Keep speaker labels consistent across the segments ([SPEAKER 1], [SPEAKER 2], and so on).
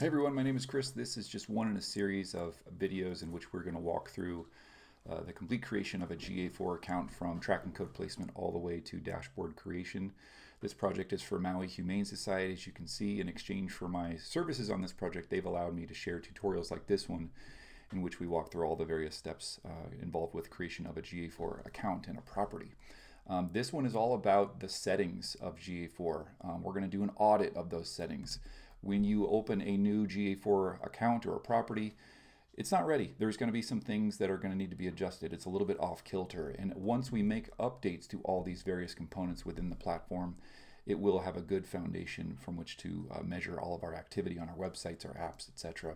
[SPEAKER 1] Hey everyone, my name is Chris. This is just one in a series of videos in which we're going to walk through the complete creation of a GA4 account from tracking code placement all the way to dashboard creation. This project is for Maui Humane Society. As you can see, in exchange for my services on this project, they've allowed me to share tutorials like this one in which we walk through all the various steps involved with creation of a GA4 account and a property. This one is all about the settings of GA4. We're going to do an audit of those settings. When you open a new GA4 account or a property, it's not ready. There's going to be some things that are going to need to be adjusted. It's a little bit off kilter. And once we make updates to all these various components within the platform, it will have a good foundation from which to measure all of our activity on our websites, our apps, etc.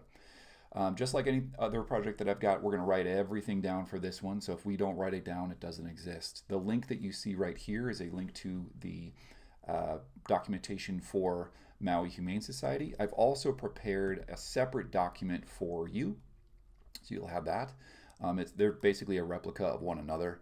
[SPEAKER 1] Just like any other project that I've got, we're going to write everything down for this one. So if we don't write it down, it doesn't exist. The link that you see right here is a link to the documentation for Maui Humane Society. I've also prepared a separate document for you, so you'll have that. They're basically a replica of one another.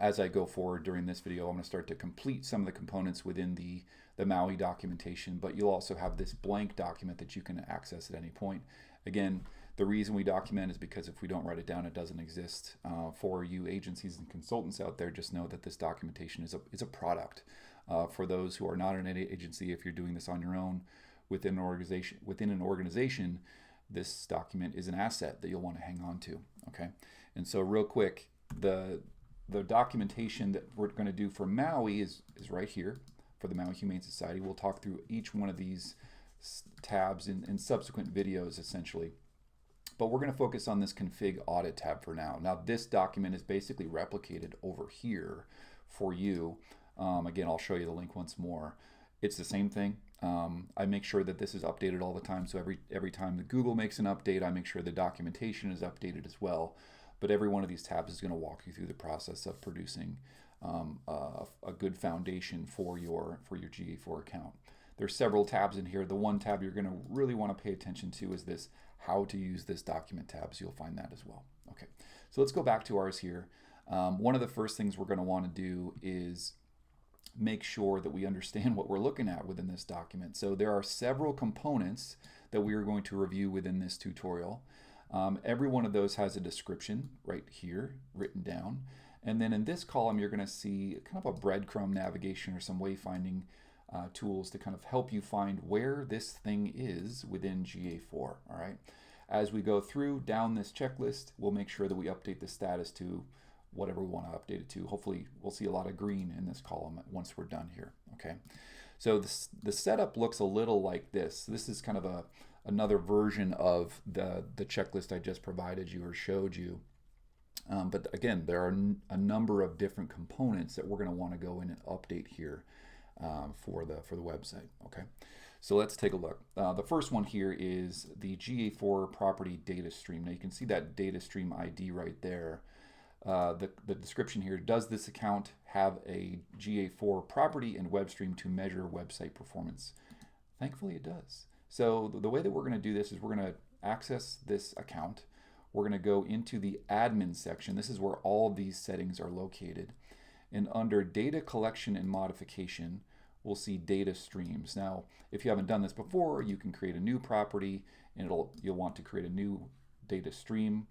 [SPEAKER 1] As I go forward during this video, I'm going to start to complete some of the components within the Maui documentation, but you'll also have this blank document that you can access at any point. Again, the reason we document is because if we don't write it down, it doesn't exist. For you agencies and consultants out there, just know that this documentation is a product. For those who are not an agency, if you're doing this on your own within an organization, this document is an asset that you'll want to hang on to. Okay, and so real quick, the documentation that we're going to do for Maui is right here for the Maui Humane Society. We'll talk through each one of these tabs in subsequent videos, essentially. But we're going to focus on this config audit tab for now. Now, this document is basically replicated over here for you. Again, I'll show you the link once more. It's the same thing. I make sure that this is updated all the time. So every time that Google makes an update, I make sure the documentation is updated as well. But every one of these tabs is going to walk you through the process of producing a good foundation for your GA4 account. There's several tabs in here. The one tab you're going to really want to pay attention to is this how to use this document tab. So you'll find that as well. Okay, so let's go back to ours here. One of the first things we're going to want to do is make sure that we understand what we're looking at within this document. So there are several components that we are going to review within this tutorial. Every one of those has a description right here written down. And then in this column, you're going to see kind of a breadcrumb navigation or some wayfinding tools to kind of help you find where this thing is within GA4. All right. As we go through down this checklist, we'll make sure that we update the status to whatever we want to update it to. Hopefully we'll see a lot of green in this column once we're done here. Okay, so the setup looks a little like this. This is kind of another version of the checklist I just provided you or showed you. But again, there are a number of different components that we're going to want to go in and update here for the website. Okay, so let's take a look. The first one here is the GA4 property data stream. Now you can see that data stream ID right there. The description here, does this account have a GA4 property and web stream to measure website performance? Thankfully it does. So the way that we're going to do this is we're going to access this account. We're going to go into the admin section. This is where all of these settings are located. And under data collection and modification, we'll see data streams. Now, if you haven't done this before, you can create a new property and you'll want to create a new data stream.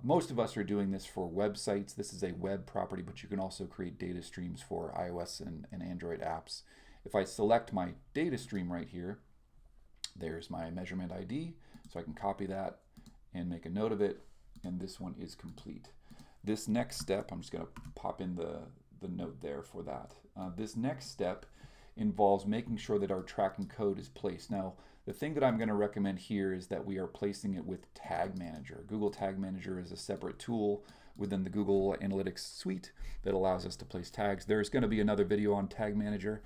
[SPEAKER 1] Most of us are doing this for websites. This is a web property, but you can also create data streams for iOS and Android apps. If I select my data stream right here, there's my measurement ID. So I can copy that and make a note of it. And this one is complete. This next step, I'm just going to pop in the note there for that. This next step involves making sure that our tracking code is placed. Now, the thing that I'm going to recommend here is that we are placing it with Tag Manager. Google Tag Manager is a separate tool within the Google Analytics suite that allows us to place tags. There's going to be another video on Tag Manager.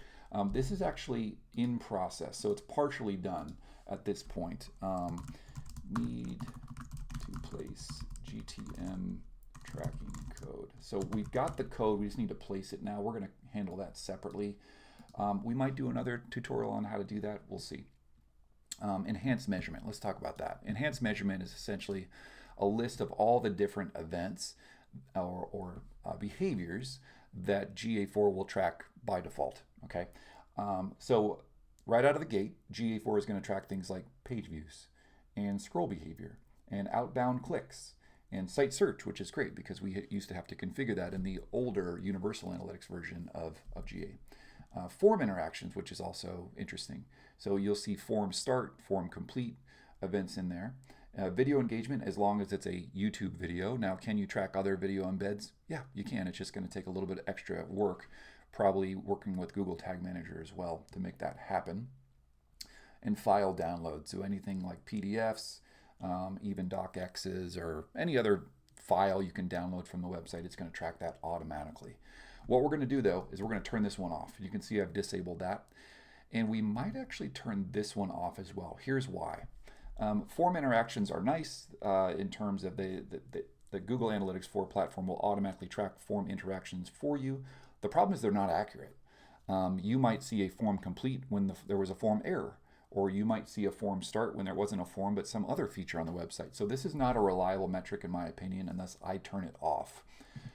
[SPEAKER 1] This is actually in process, so it's partially done at this point. Need to place GTM tracking code. So we've got the code, we just need to place it now. We're going to handle that separately. We might do another tutorial on how to do that. We'll see. Enhanced measurement. Let's talk about that. Enhanced measurement is essentially a list of all the different events or behaviors that GA4 will track by default. Okay, so Right out of the gate, GA4 is going to track things like page views and scroll behavior and outbound clicks and site search, which is great because we used to have to configure that in the older Universal Analytics version of GA. Form interactions, which is also interesting. So you'll see form start, form complete events in there. Video engagement, as long as it's a YouTube video. Now, can you track other video embeds? Yeah, you can. It's just going to take a little bit of extra work, probably working with Google Tag Manager as well to make that happen. And file download, so anything like PDFs, even docx's or any other file you can download from the website, it's going to track that automatically. What we're going to do though is we're going to turn this one off. You can see I've disabled that, and we might actually turn this one off as well. Here's why. Form interactions are nice in terms of the Google Analytics 4 platform will automatically track form interactions for you. The problem is they're not accurate. You might see a form complete when there was a form error, or you might see a form start when there wasn't a form but some other feature on the website. So this is not a reliable metric in my opinion unless I turn it off.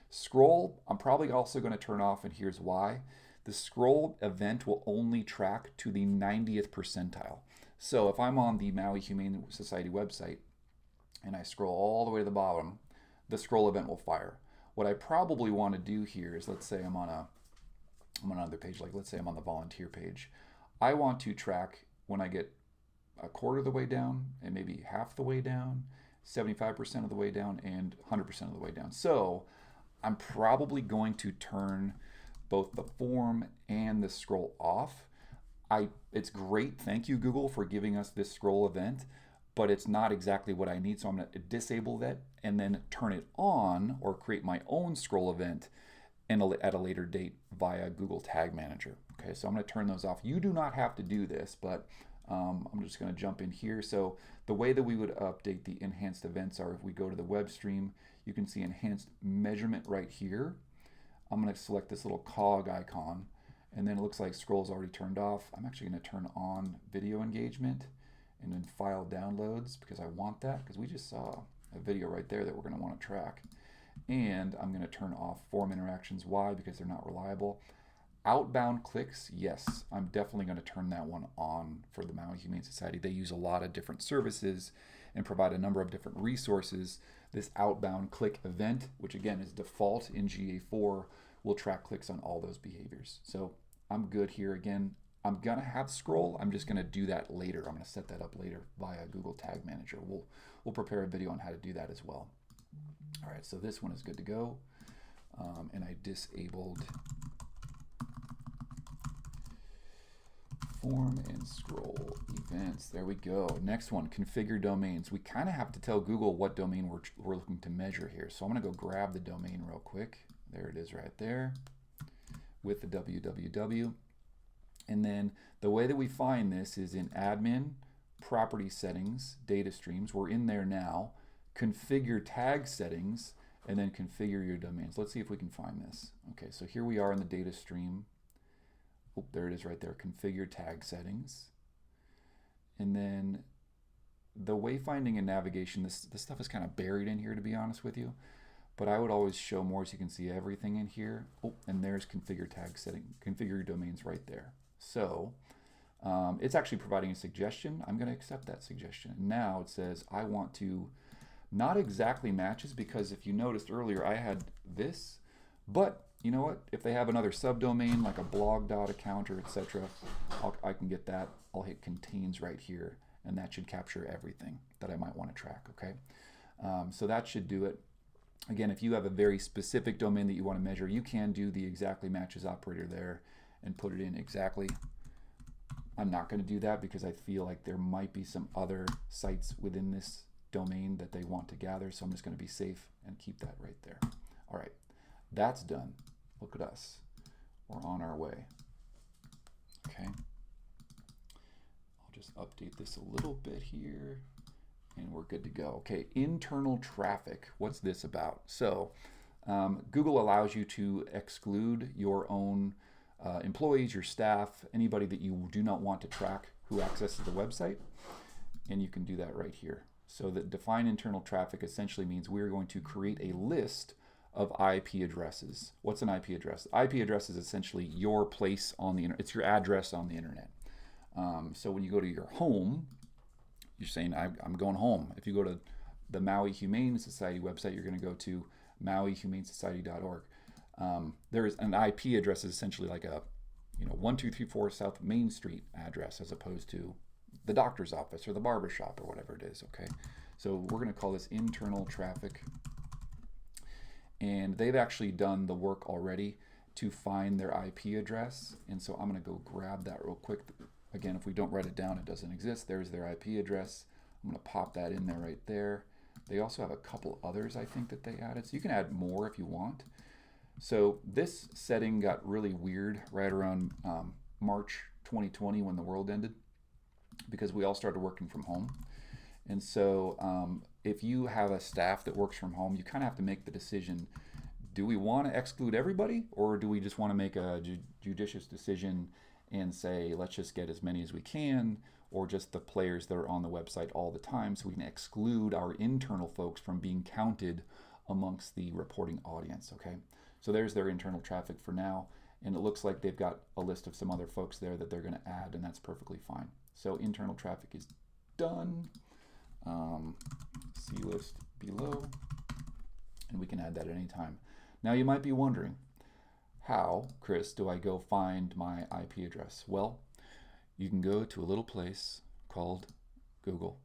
[SPEAKER 1] Scroll, I'm probably also going to turn off, and here's why. The scroll event will only track to the 90th percentile. So if I'm on the Maui Humane Society website and I scroll all the way to the bottom, the scroll event will fire. What I probably want to do here is, let's say I'm on another page, like let's say I'm on the volunteer page. I want to track when I get a quarter of the way down and maybe half the way down, 75% of the way down, and 100% of the way down. So I'm probably going to turn both the form and the scroll off. It's great, thank you Google for giving us this scroll event, but it's not exactly what I need, so I'm going to disable that and then turn it on or create my own scroll event at a later date via Google Tag Manager. Okay, so I'm going to turn those off. You do not have to do this, but I'm just going to jump in here. So the way that we would update the enhanced events are if we go to the web stream, you can see enhanced measurement right here. I'm going to select this little cog icon, and then it looks like scroll's already turned off. I'm actually going to turn on video engagement and then file downloads because I want that, because we just saw a video right there that we're going to want to track. And I'm going to turn off form interactions. Why? Because they're not reliable. Outbound clicks, yes, I'm definitely going to turn that one on for the Maui Humane Society. They use a lot of different services and provide a number of different resources. This outbound click event, which again is default in GA4, will track clicks on all those behaviors. So I'm good here. Again, I'm going to have scroll. I'm just going to do that later. I'm going to set that up later via Google Tag Manager. We'll prepare a video on how to do that as well. All right, so this one is good to go. And I disabled form and scroll events. There we go. Next one, configure domains. We kind of have to tell Google what domain we're looking to measure here. So I'm going to go grab the domain real quick. There it is right there with the www. And then the way that we find this is in admin, property settings, data streams. We're in there now. Configure tag settings, and then configure your domains. Let's see if we can find this. Okay, so here we are in the data stream. Oh, there it is right there, configure tag settings. And then the wayfinding and navigation, this stuff is kind of buried in here, to be honest with you. But I would always show more so you can see everything in here. Oh, and there's configure tag setting, configure your domains right there. So it's actually providing a suggestion. I'm going to accept that suggestion. Now it says I want to not exactly matches, because if you noticed earlier I had this, but you know what? If they have another subdomain like a blog.account or etc., I can get that. I'll hit contains right here, and that should capture everything that I might want to track. Okay, so that should do it. Again, if you have a very specific domain that you want to measure, you can do the exactly matches operator there and put it in exactly. I'm not going to do that because I feel like there might be some other sites within this domain that they want to gather, so I'm just going to be safe and keep that right there. All right, that's done. Look at us. We're on our way. Okay. I'll just update this a little bit here, and we're good to go. Okay, internal traffic. What's this about? So Google allows you to exclude your own employees, your staff, anybody that you do not want to track who accesses the website, and you can do that right here. So that define internal traffic essentially means we're going to create a list of IP addresses. What's an IP address? IP address is essentially your place on the internet. It's your address on the internet. So when you go to your home, you're saying, I'm going home. If you go to the Maui Humane Society website, you're going to go to mauihumanesociety.org. There's an IP address is essentially like a 1234 South Main Street address, as opposed to the doctor's office or the barber shop or whatever it is. Okay, so we're going to call this internal traffic, and they've actually done the work already to find their IP address. And so I'm going to go grab that real quick. Again, if we don't write it down, it doesn't exist. There's their IP address. I'm going to pop that in there right there. They also have a couple others, I think, that they added. So you can add more if you want. So this setting got really weird right around March 2020 when the world ended, because we all started working from home. And so if you have a staff that works from home, you kind of have to make the decision, do we want to exclude everybody, or do we just want to make a judicious decision and say, let's just get as many as we can, or just the players that are on the website all the time, so we can exclude our internal folks from being counted amongst the reporting audience. Okay, so there's their internal traffic for now, and it looks like they've got a list of some other folks there that they're going to add, and that's perfectly fine. So internal traffic is done. See list below, and we can add that at any time. Now you might be wondering, how, Chris, do I go find my IP address? Well, you can go to a little place called Google,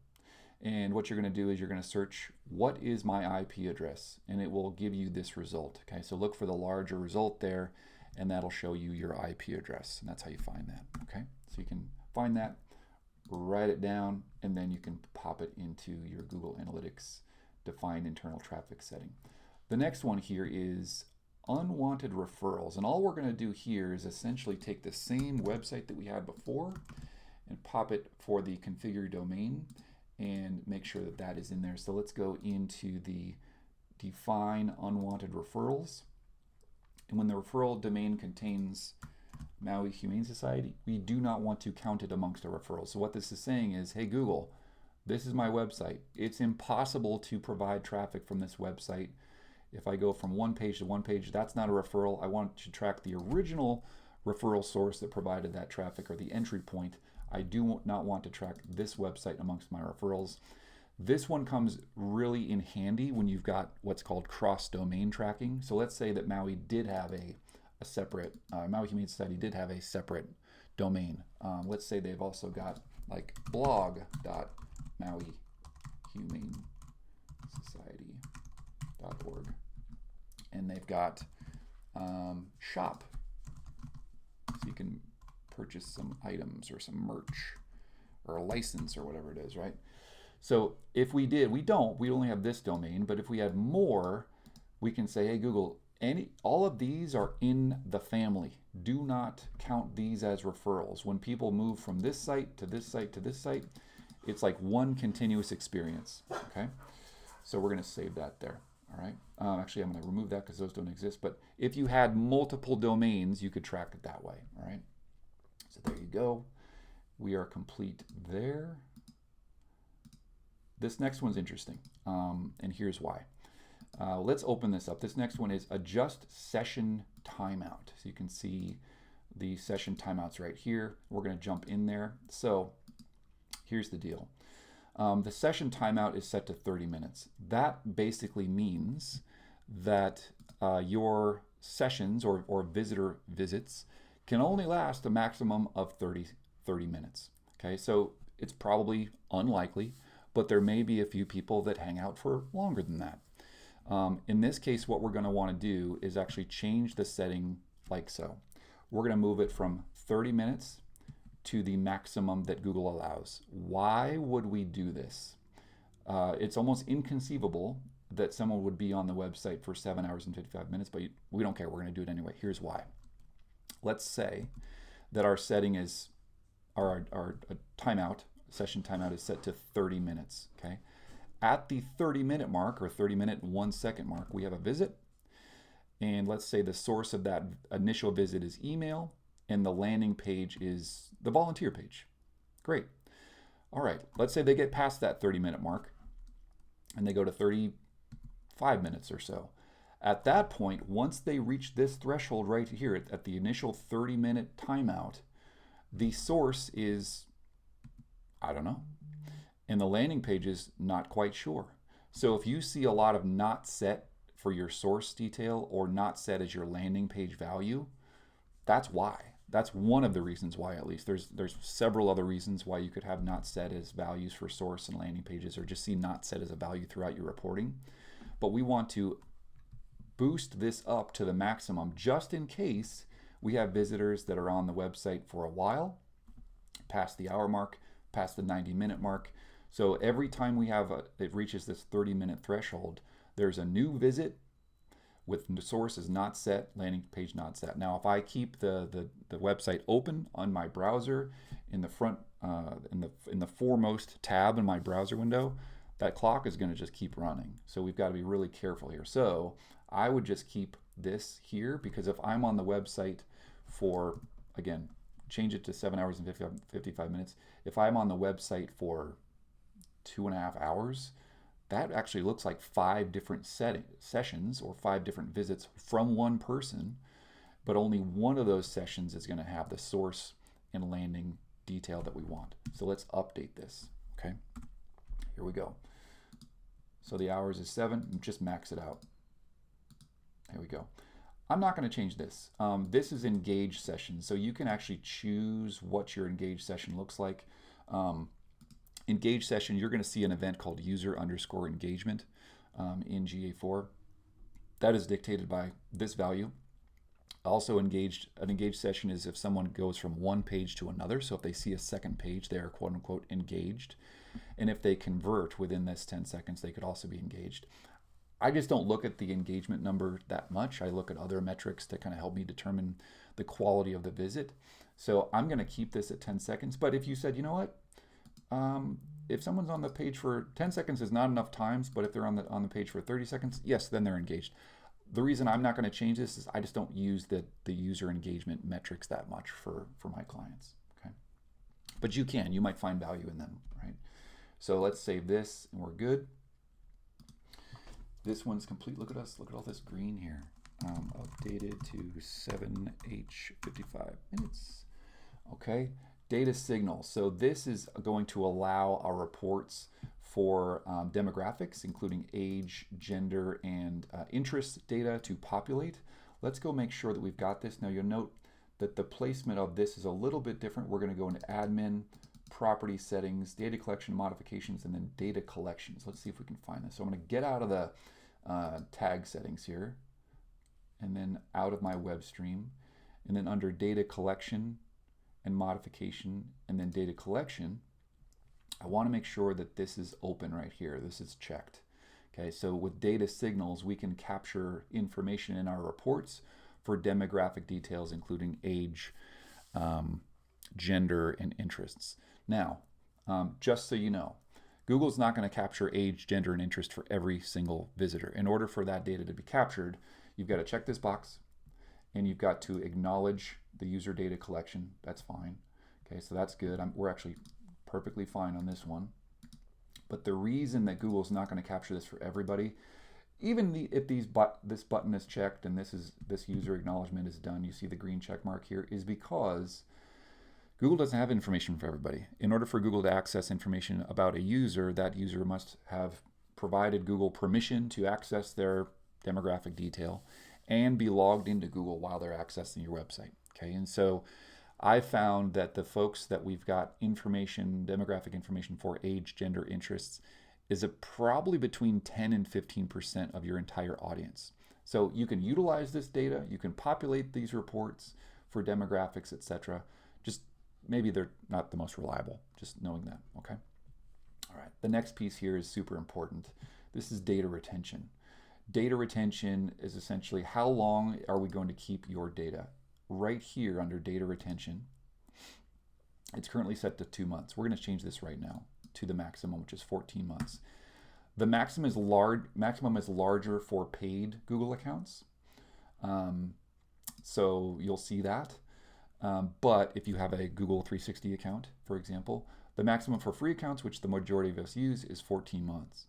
[SPEAKER 1] and what you're going to do is you're going to search, what is my IP address, and it will give you this result. Okay, so look for the larger result there, and that'll show you your IP address, and that's how you find that. Okay, so you can find that, write it down, and then you can pop it into your Google Analytics defined internal traffic setting. The next one here is unwanted referrals, and all we're going to do here is essentially take the same website that we had before and pop it for the configure domain and make sure that that is in there. So let's go into the define unwanted referrals, and when the referral domain contains Maui Humane Society, we do not want to count it amongst our referrals. So what this is saying is, hey Google, this is my website. It's impossible to provide traffic from this website. If I go from one page to one page, that's not a referral. I want to track the original referral source that provided that traffic, or the entry point. I do not want to track this website amongst my referrals. This one comes really in handy when you've got what's called cross-domain tracking. So let's say that Maui did have a separate, Maui Humane Society did have a separate domain. Let's say they've also got like blog.mauihumanesociety.org, and they've got shop, so you can purchase some items or some merch or a license or whatever it is, right? So if we did, we only have this domain, but if we had more, we can say, hey Google, all of these are in the family. Do not count these as referrals. When people move from this site to this site to this site, it's like one continuous experience. Okay, so we're going to save that there. All right. Actually, I'm going to remove that because those don't exist. But if you had multiple domains, you could track it that way. All right. So there you go. We are complete there. This next one's interesting, and here's why. Let's open this up. This next one is adjust session timeout. So you can see the session timeouts right here. We're going to jump in there. So here's the deal. The session timeout is set to 30 minutes. That basically means that your sessions or visitor visits can only last a maximum of 30 minutes. Okay, so it's probably unlikely, but there may be a few people that hang out for longer than that. In this case, what we're going to want to do is actually change the setting like so. We're going to move it from 30 minutes to the maximum that Google allows. Why would we do this? It's almost inconceivable that someone would be on the website for 7 hours and 55 minutes, but we don't care. We're going to do it anyway. Here's why. Let's say that our setting is, our timeout, session timeout is set to 30 minutes, okay? At the 30-minute mark, or 30-minute and 1 second mark, we have a visit. And let's say the source of that initial visit is email, and the landing page is the volunteer page. Great. All right, let's say they get past that 30-minute mark, and they go to 35 minutes or so. At that point, once they reach this threshold right here at the initial 30-minute timeout, The source is, I don't know. And the landing page is not quite sure. So if you see a lot of not set for your source detail or not set as your landing page value, that's why. That's one of the reasons why, at least. There's several other reasons why you could have not set as values for source and landing pages, or just see not set as a value throughout your reporting. But we want to boost this up to the maximum just in case we have visitors that are on the website for a while, past the hour mark, past the 90-minute mark. So every time we have it reaches this 30-minute threshold, there's a new visit with the source is not set, landing page not set. Now, if I keep the website open on my browser in the front, in the foremost tab in my browser window, that clock is going to just keep running. So we've got to be really careful here. So I would just keep this here, because if I'm on the website for, again, change it to 7 hours and 55 minutes. If I'm on the website for 2.5 hours, that actually looks like 5 different sessions or 5 different visits from one person, but only one of those sessions is going to have the source and landing detail that we want. So let's update this, okay? Here we go. So the hours is 7, just max it out. There we go. I'm not going to change this. This is engaged session, so you can actually choose what your engaged session looks like. Engaged session, you're going to see an event called user_engagement in GA4. That is dictated by this value. Also an engaged session is if someone goes from one page to another. So if they see a second page, they are quote unquote engaged. And if they convert within this 10 seconds, they could also be engaged. I just don't look at the engagement number that much. I look at other metrics to kind of help me determine the quality of the visit. So I'm going to keep this at 10 seconds. But if you said, you know what, if someone's on the page for 10 seconds is not enough times, but if they're on the page for 30 seconds, yes, then they're engaged. The reason I'm not going to change this is I just don't use the user engagement metrics that much for my clients. Okay, but you might find value in them, right? So let's save this, and we're good. This one's complete. Look at us. Look at all this green here. Updated to 7H55 minutes. Okay. Data signal. So this is going to allow our reports for demographics, including age, gender, and interest data to populate. Let's go make sure that we've got this. Now you'll note that the placement of this is a little bit different. We're going to go into admin, property settings, data collection modifications, and then data collections. Let's see if we can find this. So I'm going to get out of the tag settings here, and then out of my web stream, and then under data collection and modification, and then data collection, I want to make sure that this is open right here. This is checked. Okay, so with data signals, we can capture information in our reports for demographic details, including age, gender, and interests. Now, just so you know, Google's not going to capture age, gender, and interest for every single visitor. In order for that data to be captured, you've got to check this box, and you've got to acknowledge the user data collection. That's fine. Okay, so that's good. We're actually perfectly fine on this one. But the reason that Google's not going to capture this for everybody, even if this button is checked and this user acknowledgement is done, you see the green check mark here, is because Google doesn't have information for everybody. In order for Google to access information about a user, that user must have provided Google permission to access their demographic detail and be logged into Google while they're accessing your website. Okay, and so I found that the folks that we've got information, demographic information for age, gender, interests, is probably between 10 and 15% of your entire audience. So you can utilize this data, you can populate these reports for demographics, etc. Just maybe they're not the most reliable, just knowing that, okay? All right, the next piece here is super important. This is data retention. Data retention is essentially how long are we going to keep your data? Right here under data retention, it's currently set to 2 months. We're going to change this right now to the maximum, which is 14 months. The maximum is larger for paid Google accounts. So you'll see that. But if you have a Google 360 account, for example, the maximum for free accounts, which the majority of us use, is 14 months.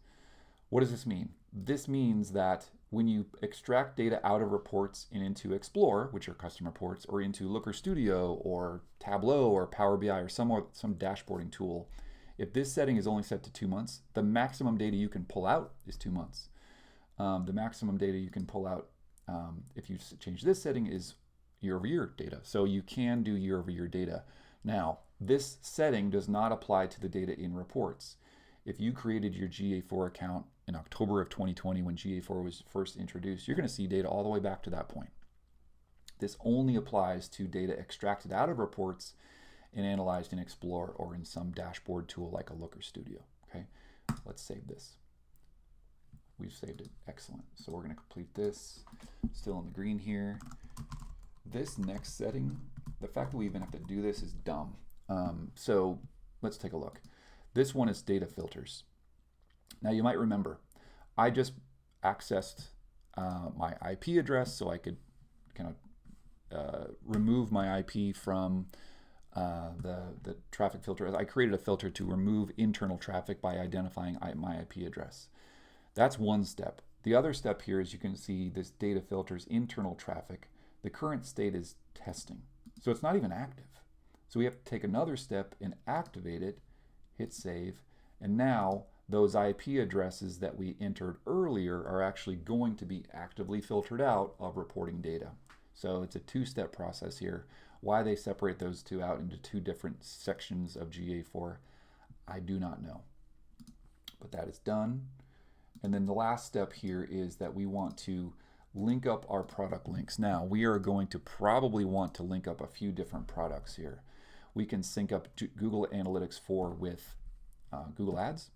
[SPEAKER 1] What does this mean? This means that when you extract data out of reports and into Explore, which are custom reports, or into Looker Studio or Tableau or Power BI or some dashboarding tool, if this setting is only set to 2 months, the maximum data you can pull out is 2 months. The maximum data you can pull out if you change this setting is year-over-year data. So you can do year-over-year data. Now, this setting does not apply to the data in reports. If you created your GA4 account in October of 2020 when GA4 was first introduced, you're going to see data all the way back to that point. This only applies to data extracted out of reports and analyzed in Explore or in some dashboard tool like a Looker Studio. Okay, let's save this. We've saved it. Excellent. So we're going to complete this. Still in the green here. This next setting, the fact that we even have to do this is dumb. So let's take a look. This one is data filters. Now you might remember, I just accessed my IP address so I could kind of remove my IP from the traffic filter. I created a filter to remove internal traffic by identifying my IP address. That's one step. The other step here is you can see this data filters internal traffic. The current state is testing. So it's not even active. So we have to take another step and activate it, hit save, and now those IP addresses that we entered earlier are actually going to be actively filtered out of reporting data. So it's a two-step process here. Why they separate those two out into two different sections of GA4, I do not know. But that is done. And then the last step here is that we want to link up our product links. Now, we are going to probably want to link up a few different products here. We can sync up Google Analytics 4 with Google Ads.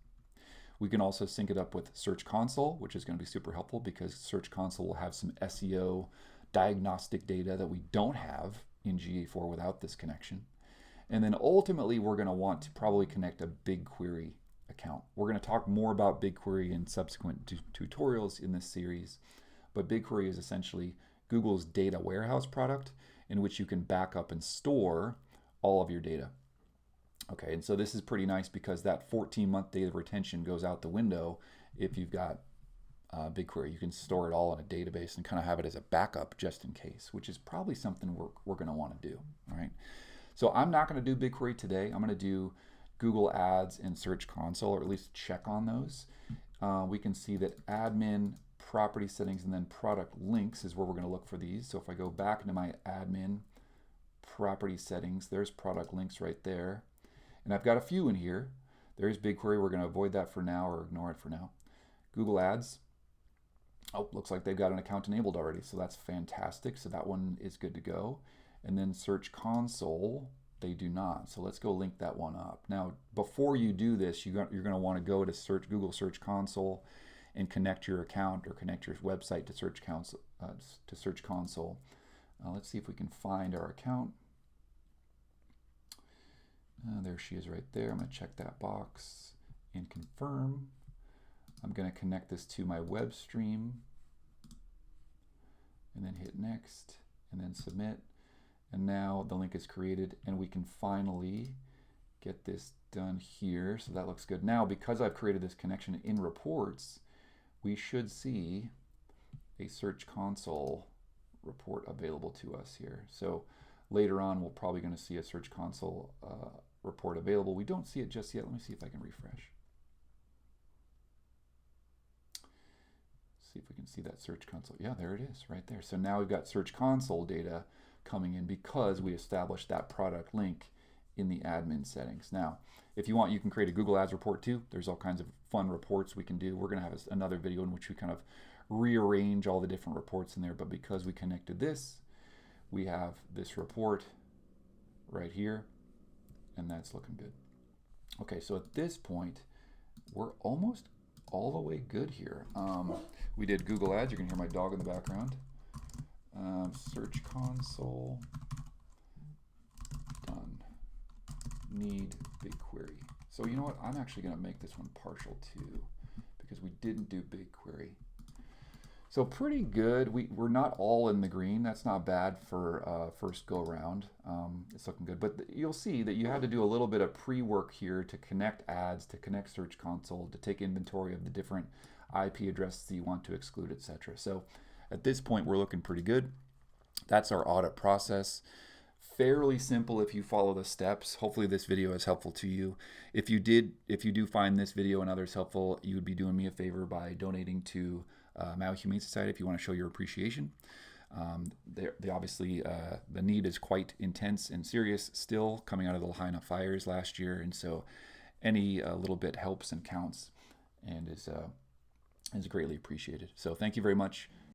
[SPEAKER 1] We can also sync it up with Search Console, which is going to be super helpful because Search Console will have some SEO diagnostic data that we don't have in GA4 without this connection. And then ultimately, we're going to want to probably connect a BigQuery account. We're going to talk more about BigQuery in subsequent tutorials in this series, but BigQuery is essentially Google's data warehouse product in which you can back up and store all of your data. Okay, and so this is pretty nice because that 14-month data retention goes out the window if you've got BigQuery. You can store it all in a database and kind of have it as a backup just in case, which is probably something we're going to want to do. All right, so I'm not going to do BigQuery today. I'm going to do Google Ads and Search Console, or at least check on those. We can see that admin, property settings, and then product links is where we're going to look for these. So if I go back into my admin, property settings, there's product links right there. And I've got a few in here. There's BigQuery. We're going to avoid that for now or ignore it for now. Google Ads. Oh, looks like they've got an account enabled already, so that's fantastic. So that one is good to go. And then Search Console, they do not. So let's go link that one up. Now, before you do this, you're going to want to go to Google Search Console and connect your account or connect your website to Search Console. Let's see if we can find our account. There she is right there. I'm going to check that box and confirm. I'm going to connect this to my web stream and then hit next and then submit. And now the link is created and we can finally get this done here. So that looks good. Now, because I've created this connection in reports, we should see a Search Console report available to us here. So later on, we're probably going to see a Search Console report available. We don't see it just yet. Let me see if I can refresh. See if we can see that Search Console. Yeah, there it is right there. So now we've got Search Console data coming in because we established that product link in the admin settings. Now, if you want, you can create a Google Ads report too. There's all kinds of fun reports we can do. We're going to have another video in which we kind of rearrange all the different reports in there. But because we connected this, we have this report right here, and that's looking good. Okay, so at this point, we're almost all the way good here. We did Google Ads. You can hear my dog in the background. Search Console, done. Need BigQuery. So you know what? I'm actually going to make this one partial too because we didn't do BigQuery. So pretty good. We're not all in the green. That's not bad for first go around. It's looking good. But you'll see that you had to do a little bit of pre-work here to connect ads, to connect Search Console, to take inventory of the different IP addresses that you want to exclude, etc. So at this point, we're looking pretty good. That's our audit process. Fairly simple if you follow the steps. Hopefully this video is helpful to you. If you do find this video and others helpful, you would be doing me a favor by donating to Maui Humane Society if you want to show your appreciation. Obviously, the need is quite intense and serious still coming out of the Lahaina fires last year, and so any little bit helps and counts and is greatly appreciated. So thank you very much.